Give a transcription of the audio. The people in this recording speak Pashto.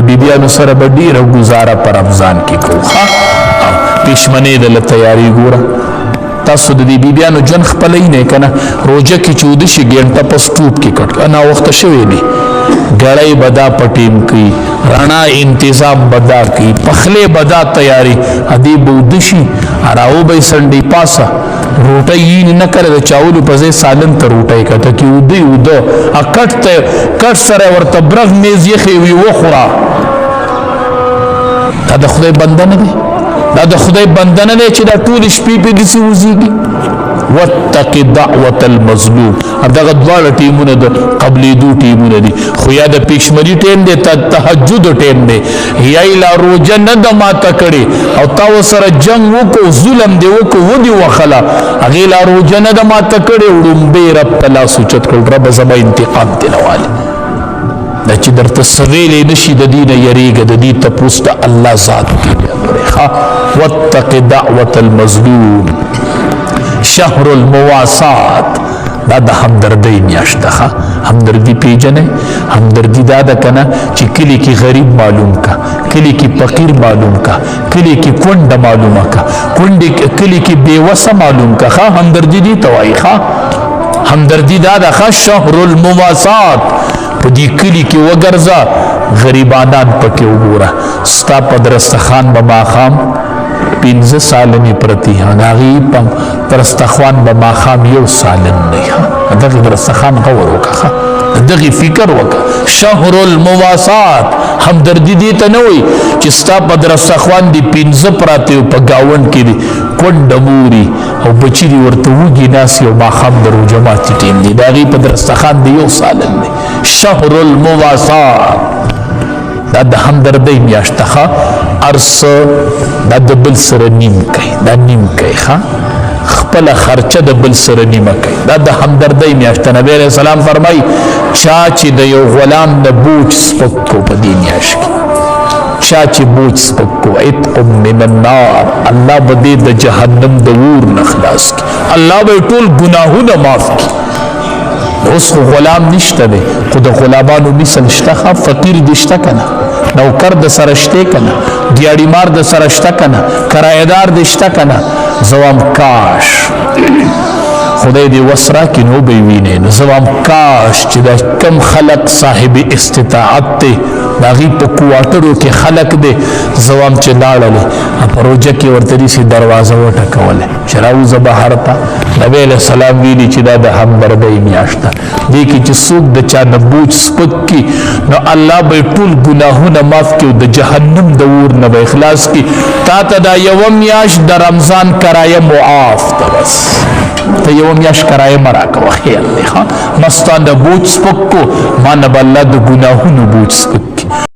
بیبیانو سره به ډیره گزاره په رمضان کې کوو پیشمنې د له تیاری ګوره تاسو د دې بیبیانو ژوند خپلی نه که نه روژه کې چې اوده شي ګینټه په سټوپ کې کټ ناوخته شوی دی ګړی به دا په ټیم کوي رڼا انتظام به دا کوي پخلی به دا تیاری ادې به اوده شي راو به یې سنډې پاسه روټۍ یې نه کړی د چاولو په ځای سالن ته روټۍ کټه کې اوده اوده کټ سره ورته برغ میز یخې وي وخوره دا د خدای بنده نه دی دا د خدای بنده نه دی چې دا ټولې شپې پې داسې وزېږي واتق دعوة المظلوم دغه دواړه ټیمونه د قبلېدو ټیمونه دي خو یا د پیشمني ټیم دی تهجد ټیم دی یا یې لا روژه نه ده ماته کړې او تا ورسره جنګ وکړو ظلم دې وکړو ودې وخله هغې لا روژه نه ده ماته کړې وړومبې رب ته لاس اوچت کړل ربه زما انتقام دې نه والې دا چې درته سویلی نشي د دې نه یریږه د دې تپوس د الله ذات کې واتق دعوة المظلوم شهر المواسات دا د همدردۍ میاشت ده همدردي پیژنئ همدردي دا ده که نه چې کلي کې غریب معلوم کا کلي کې فقیر معلوم کا کلي کې کونډه معلومه کا کلي کې بېوسه معلوم کا همدردي دې ته وایي همدردي دا ده شهر المواسات په دې کلي کې وګرځه غریبانان پکې وګوره ستا په درستخان به ماښام 15 سالنې پرتې هغې درستخوان به ماښام 1 سالن دی دغې درستخان غور وکړه دغې فکر وکړه شهر المواسات همدردي دې ته نه وایي چې ستا په درستخوان دي 15 پراته په ګاونډ کې دي کونډه موري او بچي دي ورته وږي ناستې او ماښام د روژه ماتي ټیم دی د هغې په درستخان د 1 سالن دی شهر المواسات دا د همدردۍ میاشت ده هر څه دا د بل سره نیم کوي دا نیم کوي خپله خرچه د بل سره نیمه کوي دا د همدردۍ میاشت ده نبی علیه السلام فرمایي چا چې د یو غلام د بوج سپک کو په دې میاشت کې چا چې بوج سپک کو عتق من النار الله به دې د جهنم د اور نه خلاص کړي الله به ټول ګناهونه معاف کړي اوس خو غلام نشته دی خو د غلامانو مثل شته فقیر دې شته که نه نوکر د سره شته که نه دیاړیمار د سره شته که نه کرایهدار دې شته که نه زه وایم کاش خدای دې وس راکړي نو به یې وینئ نو زه وایم کاش چې دا کم خلق صاحب استطاعت دی د هغې په کوارټرو کې خلق دی زه وایم چې لاړلې په روژه کې ورته داسې دروازه وټکولی چې راوځه بهر ته نبی علیه السلام ویلي چې دا د همدردۍ میاشت ده دې کې چې څوک د چا نه بوج سپک کړي نو الله به یې ټول ګناهونه معاف کړي او د جهنم د اور نه به خلاص کړي تا ته دا یوه میاشت د رمضان کرایه معاف ده بس ته یوه میاشت کرایه مه راکوه خیال دی مستا نه بوج سپک کو ما نه به الله د ګناهونو بوج سپک کړي